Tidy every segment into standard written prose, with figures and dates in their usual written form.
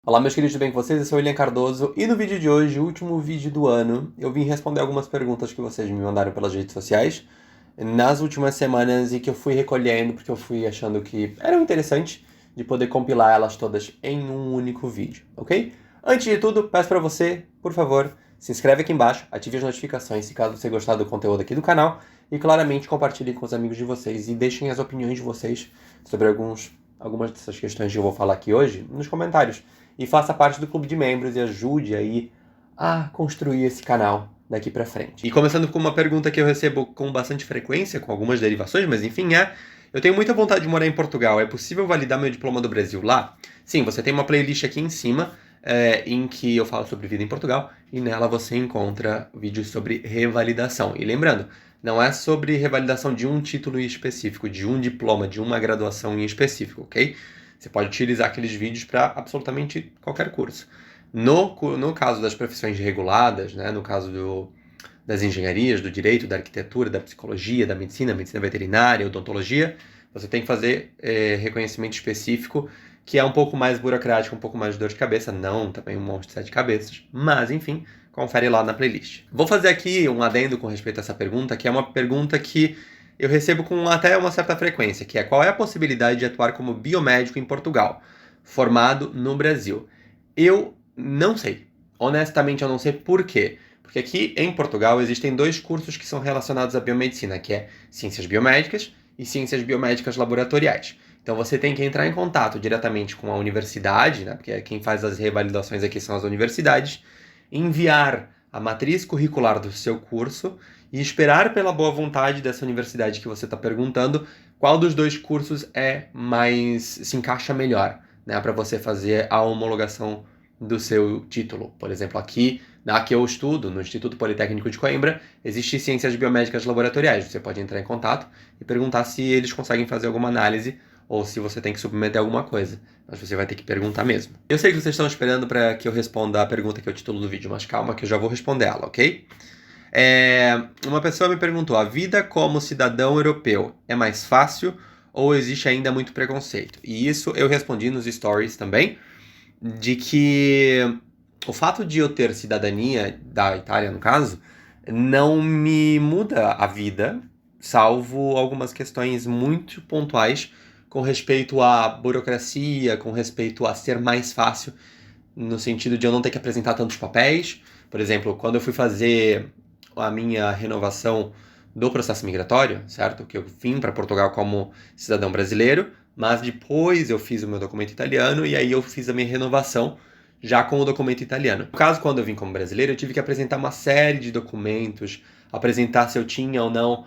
Olá meus queridos, tudo bem com vocês? Eu sou o William Cardoso e no vídeo de hoje, o último vídeo do ano, eu vim responder algumas perguntas que vocês me mandaram pelas redes sociais nas últimas semanas e que eu fui recolhendo porque eu fui achando que eram interessantes de poder compilar elas todas em um único vídeo, ok? Antes de tudo, peço para você, por favor, se inscreve aqui embaixo, ative as notificações se caso você gostar do conteúdo aqui do canal e claramente compartilhem com os amigos de vocês e deixem as opiniões de vocês sobre algumas dessas questões que eu vou falar aqui hoje nos comentários. E faça parte do clube de membros e ajude aí a construir esse canal daqui pra frente. E começando com uma pergunta que eu recebo com bastante frequência, com algumas derivações, mas enfim, eu tenho muita vontade de morar em Portugal, é possível validar meu diploma do Brasil lá? Sim, você tem uma playlist aqui em cima, em que eu falo sobre vida em Portugal, e nela você encontra vídeos sobre revalidação. E lembrando, não é sobre revalidação de um título em específico, de um diploma, de uma graduação em específico, ok? Você pode utilizar aqueles vídeos para absolutamente qualquer curso. No caso das profissões reguladas, né, no caso das engenharias, do direito, da arquitetura, da psicologia, da medicina veterinária, odontologia, você tem que fazer reconhecimento específico, que é um pouco mais burocrático, um pouco mais de dor de cabeça, não também um monte de sete cabeças, mas enfim, confere lá na playlist. Vou fazer aqui um adendo com respeito a essa pergunta, que é uma pergunta que eu recebo com até uma certa frequência, que é: qual é a possibilidade de atuar como biomédico em Portugal, formado no Brasil? Eu não sei. Honestamente, eu não sei por quê. Porque aqui em Portugal existem dois cursos que são relacionados à biomedicina, que é Ciências Biomédicas e Ciências Biomédicas Laboratoriais. Então você tem que entrar em contato diretamente com a universidade, né, porque quem faz as revalidações aqui são as universidades, enviar a matriz curricular do seu curso e esperar pela boa vontade dessa universidade que você está perguntando qual dos dois cursos se encaixa melhor, né, para você fazer a homologação do seu título. Por exemplo, aqui que eu estudo, no Instituto Politécnico de Coimbra, existe Ciências Biomédicas Laboratoriais. Você pode entrar em contato e perguntar se eles conseguem fazer alguma análise ou se você tem que submeter alguma coisa. Mas você vai ter que perguntar mesmo. Eu sei que vocês estão esperando para que eu responda a pergunta que é o título do vídeo, mas calma que eu já vou responder ela, ok? Uma pessoa me perguntou: a vida como cidadão europeu é mais fácil ou existe ainda muito preconceito? E isso eu respondi nos stories também, de que o fato de eu ter cidadania da Itália, no caso, não me muda a vida, salvo algumas questões muito pontuais com respeito à burocracia, com respeito a ser mais fácil, no sentido de eu não ter que apresentar tantos papéis. Por exemplo, quando eu fui fazer a minha renovação do processo migratório, certo? Que eu vim para Portugal como cidadão brasileiro, mas depois eu fiz o meu documento italiano e aí eu fiz a minha renovação já com o documento italiano. No caso, quando eu vim como brasileiro, eu tive que apresentar uma série de documentos, apresentar se eu tinha ou não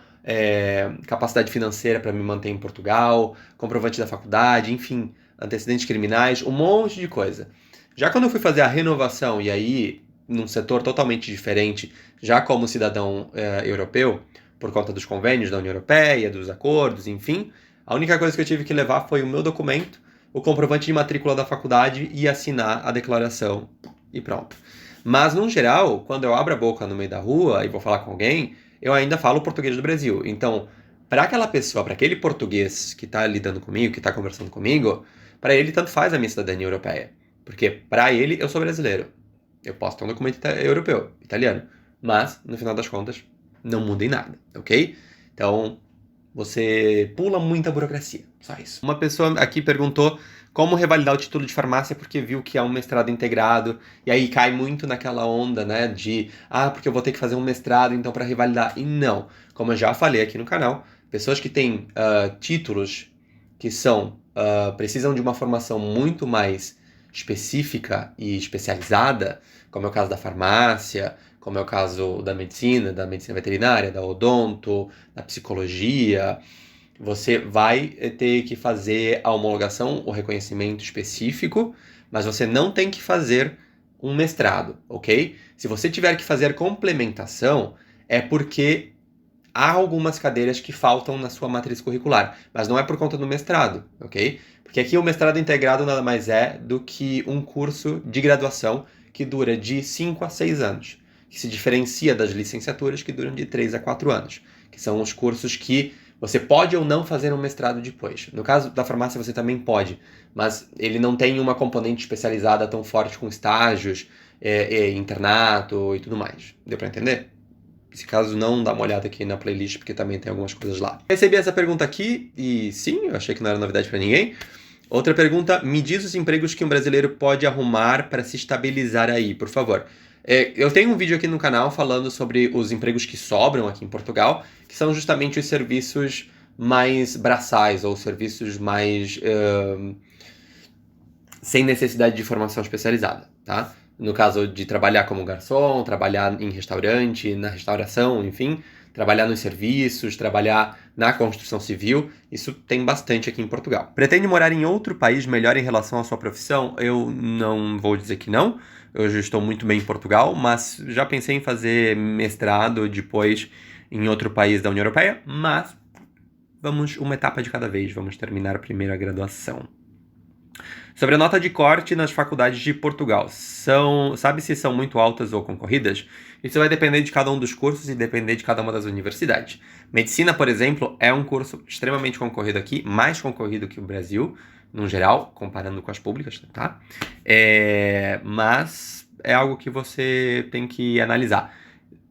capacidade financeira para me manter em Portugal, comprovante da faculdade, enfim, antecedentes criminais, um monte de coisa. Já quando eu fui fazer a renovação, e aí num setor totalmente diferente, já como cidadão europeu, por conta dos convênios da União Europeia, dos acordos, enfim, a única coisa que eu tive que levar foi o meu documento, o comprovante de matrícula da faculdade e assinar a declaração e pronto. Mas, no geral, quando eu abro a boca no meio da rua e vou falar com alguém, eu ainda falo português do Brasil. Então, para aquela pessoa, para aquele português que está lidando comigo, que está conversando comigo, para ele tanto faz a minha cidadania europeia. Porque para ele eu sou brasileiro. Eu posso ter um documento europeu, italiano. Mas, no final das contas, não muda em nada, ok? Então, você pula muita burocracia, só isso. Uma pessoa aqui perguntou como revalidar o título de farmácia porque viu que é um mestrado integrado, e aí cai muito naquela onda, né, de porque eu vou ter que fazer um mestrado então para revalidar. E não, como eu já falei aqui no canal, pessoas que têm títulos que precisam de uma formação muito mais específica e especializada, como é o caso da farmácia, como é o caso da medicina veterinária, da odonto, da psicologia, você vai ter que fazer a homologação, o reconhecimento específico, mas você não tem que fazer um mestrado, ok? Se você tiver que fazer complementação, é porque há algumas cadeiras que faltam na sua matriz curricular, mas não é por conta do mestrado, ok? Porque aqui o mestrado integrado nada mais é do que um curso de graduação que dura de 5 a 6 anos, que se diferencia das licenciaturas que duram de 3 a 4 anos, que são os cursos que Você pode ou não fazer um mestrado depois. No caso da farmácia você também pode, mas ele não tem uma componente especializada tão forte com estágios, internato e tudo mais. Deu pra entender? Se caso não, dá uma olhada aqui na playlist, porque também tem algumas coisas lá. Recebi essa pergunta aqui, e sim, eu achei que não era novidade pra ninguém. Outra pergunta, me diz os empregos que um brasileiro pode arrumar para se estabilizar aí, por favor. Eu tenho um vídeo aqui no canal falando sobre os empregos que sobram aqui em Portugal, que são justamente os serviços mais braçais, ou serviços mais sem necessidade de formação especializada, tá? No caso de trabalhar como garçom, trabalhar em restaurante, na restauração, enfim, trabalhar nos serviços, trabalhar na construção civil, isso tem bastante aqui em Portugal. Pretende morar em outro país melhor em relação à sua profissão? Eu não vou dizer que não, eu já estou muito bem em Portugal, mas já pensei em fazer mestrado depois em outro país da União Europeia, mas vamos uma etapa de cada vez, vamos terminar a primeira graduação. Sobre a nota de corte nas faculdades de Portugal, sabe se são muito altas ou concorridas? Isso vai depender de cada um dos cursos e depender de cada uma das universidades. Medicina, por exemplo, é um curso extremamente concorrido aqui, mais concorrido que o Brasil, no geral, comparando com as públicas, tá? Mas é algo que você tem que analisar.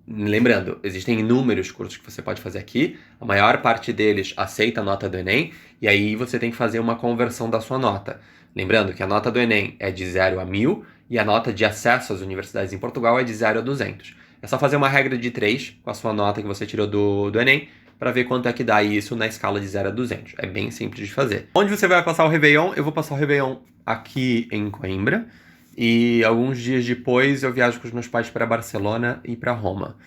Lembrando, existem inúmeros cursos que você pode fazer aqui, a maior parte deles aceita a nota do Enem, e aí você tem que fazer uma conversão da sua nota. Lembrando que a nota do Enem é de 0 a 1000 e a nota de acesso às universidades em Portugal é de 0 a 200. É só fazer uma regra de 3 com a sua nota que você tirou do Enem para ver quanto é que dá isso na escala de 0 a 200. É bem simples de fazer. Onde você vai passar o Réveillon? Eu vou passar o Réveillon aqui em Coimbra. E alguns dias depois eu viajo com os meus pais para Barcelona e para Roma.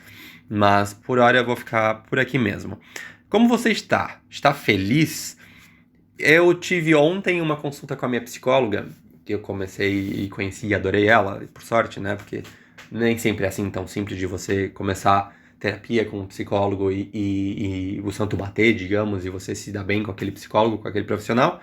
Mas por hora eu vou ficar por aqui mesmo. Como você está? Está feliz? Eu tive ontem uma consulta com a minha psicóloga, que eu comecei e conheci e adorei ela, por sorte, né? Porque nem sempre é assim tão simples de você começar terapia com um psicólogo e o santo bater, digamos, e você se dar bem com aquele psicólogo, com aquele profissional.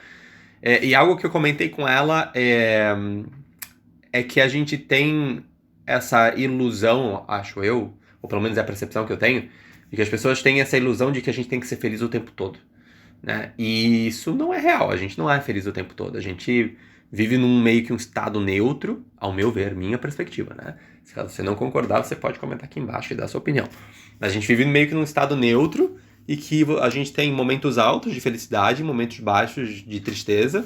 E algo que eu comentei com ela é que a gente tem essa ilusão, acho eu, ou pelo menos é a percepção que eu tenho, de que as pessoas têm essa ilusão de que a gente tem que ser feliz o tempo todo, né? E isso não é real, a gente não é feliz o tempo todo, a gente vive num meio que um estado neutro, ao meu ver, minha perspectiva, né? Se caso você não concordar, você pode comentar aqui embaixo e dar a sua opinião. Mas a gente vive meio que num estado neutro e que a gente tem momentos altos de felicidade, momentos baixos de tristeza,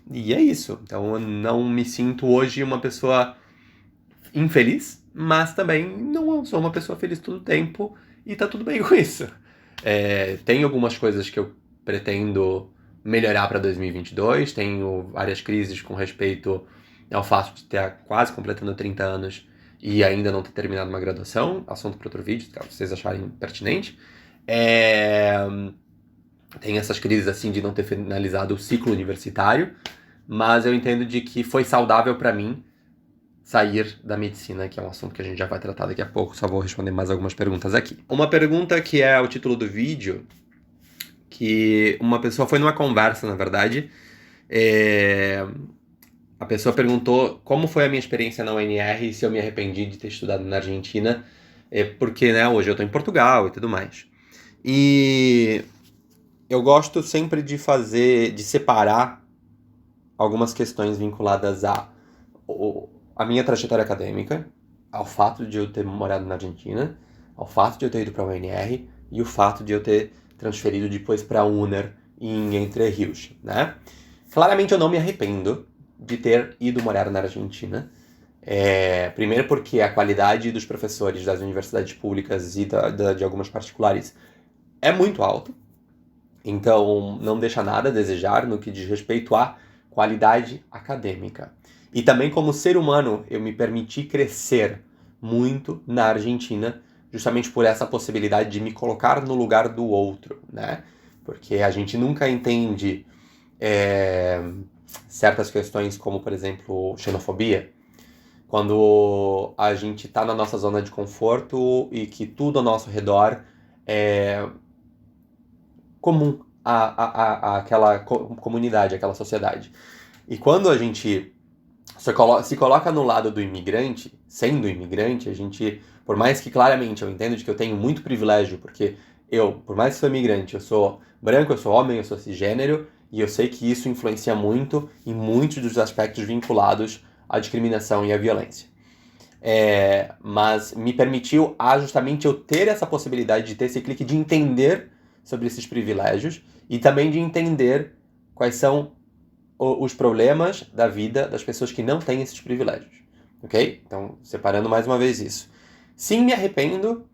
e é isso. Então eu não me sinto hoje uma pessoa infeliz, mas também não sou uma pessoa feliz todo o tempo e tá tudo bem com isso. Tem algumas coisas que eu pretendo melhorar para 2022, tenho várias crises com respeito ao fato de ter quase completando 30 anos e ainda não ter terminado uma graduação, assunto para outro vídeo, caso vocês acharem pertinente. Tem essas crises assim de não ter finalizado o ciclo universitário, mas eu entendo de que foi saudável para mim sair da medicina, que é um assunto que a gente já vai tratar daqui a pouco, só vou responder mais algumas perguntas aqui. Uma pergunta que é o título do vídeo, que uma pessoa foi numa conversa, na verdade, a pessoa perguntou como foi a minha experiência na UNR e se eu me arrependi de ter estudado na Argentina, porque, né, hoje eu tô em Portugal e tudo mais. E eu gosto sempre de separar algumas questões vinculadas a minha trajetória acadêmica, ao fato de eu ter morado na Argentina, ao fato de eu ter ido para a UNR e o fato de eu ter transferido depois para a UNER em Entre Rios, né? Claramente eu não me arrependo de ter ido morar na Argentina. Primeiro porque a qualidade dos professores das universidades públicas e de algumas particulares é muito alta. Então não deixa nada a desejar no que diz respeito à qualidade acadêmica. E também como ser humano eu me permiti crescer muito na Argentina, justamente por essa possibilidade de me colocar no lugar do outro, né? Porque a gente nunca entende certas questões como, por exemplo, xenofobia, quando a gente está na nossa zona de conforto e que tudo ao nosso redor é comum àquela comunidade, àquela sociedade. E quando a gente se coloca no lado do imigrante, sendo imigrante, a gente, por mais que claramente eu entendo de que eu tenho muito privilégio, porque por mais que sou imigrante, eu sou branco, eu sou homem, eu sou cisgênero, e eu sei que isso influencia muito em muitos dos aspectos vinculados à discriminação e à violência. Mas me permitiu justamente eu ter essa possibilidade de ter esse clique de entender sobre esses privilégios e também de entender quais são os problemas da vida das pessoas que não têm esses privilégios, ok? Então, separando mais uma vez isso. Sim, me arrependo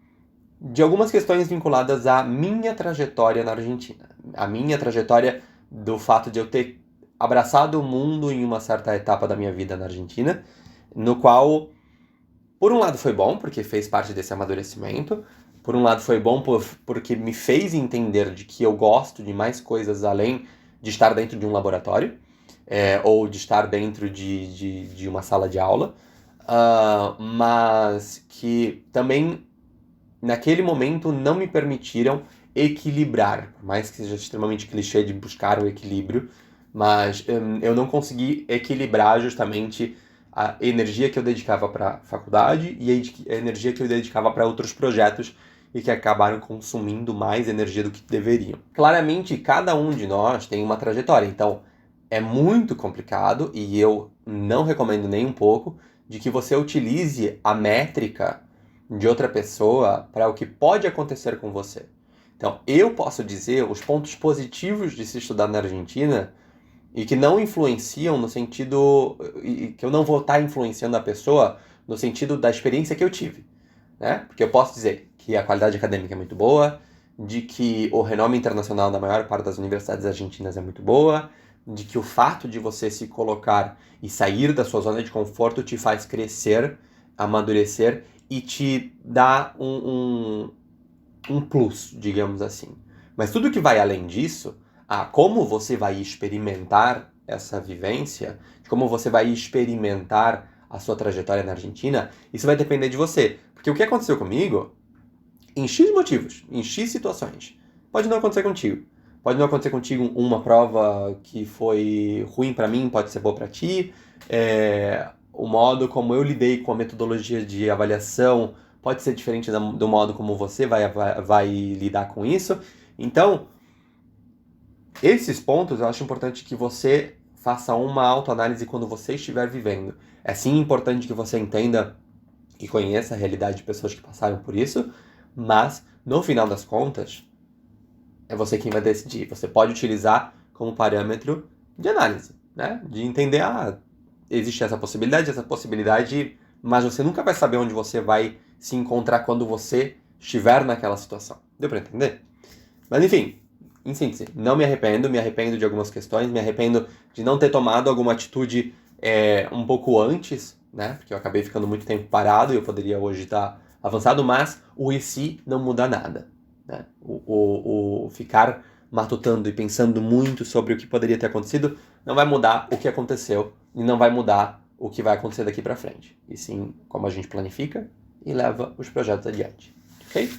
de algumas questões vinculadas à minha trajetória na Argentina. A minha trajetória do fato de eu ter abraçado o mundo em uma certa etapa da minha vida na Argentina, no qual, por um lado, foi bom, porque fez parte desse amadurecimento. Por um lado, foi bom porque me fez entender de que eu gosto de mais coisas além de estar dentro de um laboratório, ou de estar dentro de uma sala de aula, mas que também, naquele momento, não me permitiram equilibrar, por mais que seja extremamente clichê de buscar o equilíbrio, mas eu não consegui equilibrar justamente a energia que eu dedicava para a faculdade e a energia que eu dedicava para outros projetos e que acabaram consumindo mais energia do que deveriam. Claramente, cada um de nós tem uma trajetória, então é muito complicado e eu não recomendo nem um pouco de que você utilize a métrica de outra pessoa para o que pode acontecer com você. Então, eu posso dizer os pontos positivos de se estudar na Argentina e que não influenciam no sentido, e que eu não vou estar influenciando a pessoa no sentido da experiência que eu tive, né? Porque eu posso dizer que a qualidade acadêmica é muito boa, de que o renome internacional da maior parte das universidades argentinas é muito boa, de que o fato de você se colocar e sair da sua zona de conforto te faz crescer, amadurecer e te dá um plus, digamos assim. Mas tudo que vai além disso, como você vai experimentar essa vivência, de como você vai experimentar a sua trajetória na Argentina, isso vai depender de você. Porque o que aconteceu comigo, em X motivos, em X situações, pode não acontecer contigo. Pode não acontecer contigo uma prova que foi ruim para mim, pode ser boa para ti. O modo como eu lidei com a metodologia de avaliação pode ser diferente do modo como você vai lidar com isso. Então, esses pontos eu acho importante que você faça uma autoanálise quando você estiver vivendo. É sim importante que você entenda e conheça a realidade de pessoas que passaram por isso, mas, no final das contas, é você quem vai decidir. Você pode utilizar como parâmetro de análise, né? De entender, existe essa possibilidade, mas você nunca vai saber onde você vai se encontrar quando você estiver naquela situação. Deu para entender? Mas enfim, em síntese, não me arrependo de algumas questões, me arrependo de não ter tomado alguma atitude um pouco antes, né? Porque eu acabei ficando muito tempo parado e eu poderia hoje estar avançado, mas o e se não muda nada, né? O ficar matutando e pensando muito sobre o que poderia ter acontecido não vai mudar o que aconteceu e não vai mudar o que vai acontecer daqui para frente. E sim, como a gente planifica e leva os projetos adiante, ok?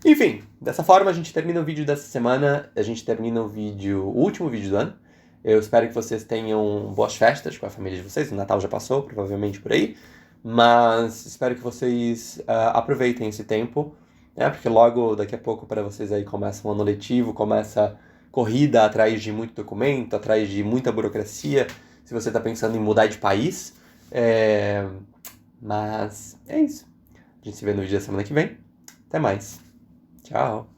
Enfim, dessa forma a gente termina o vídeo dessa semana, a gente termina o último vídeo do ano. Eu espero que vocês tenham boas festas com a família de vocês, o Natal já passou, provavelmente por aí, mas espero que vocês aproveitem esse tempo, né? Porque logo daqui a pouco para vocês aí começa um ano letivo, começa corrida atrás de muito documento, atrás de muita burocracia, se você está pensando em mudar de país, mas é isso. A gente se vê no vídeo da semana que vem. Até mais. Tchau.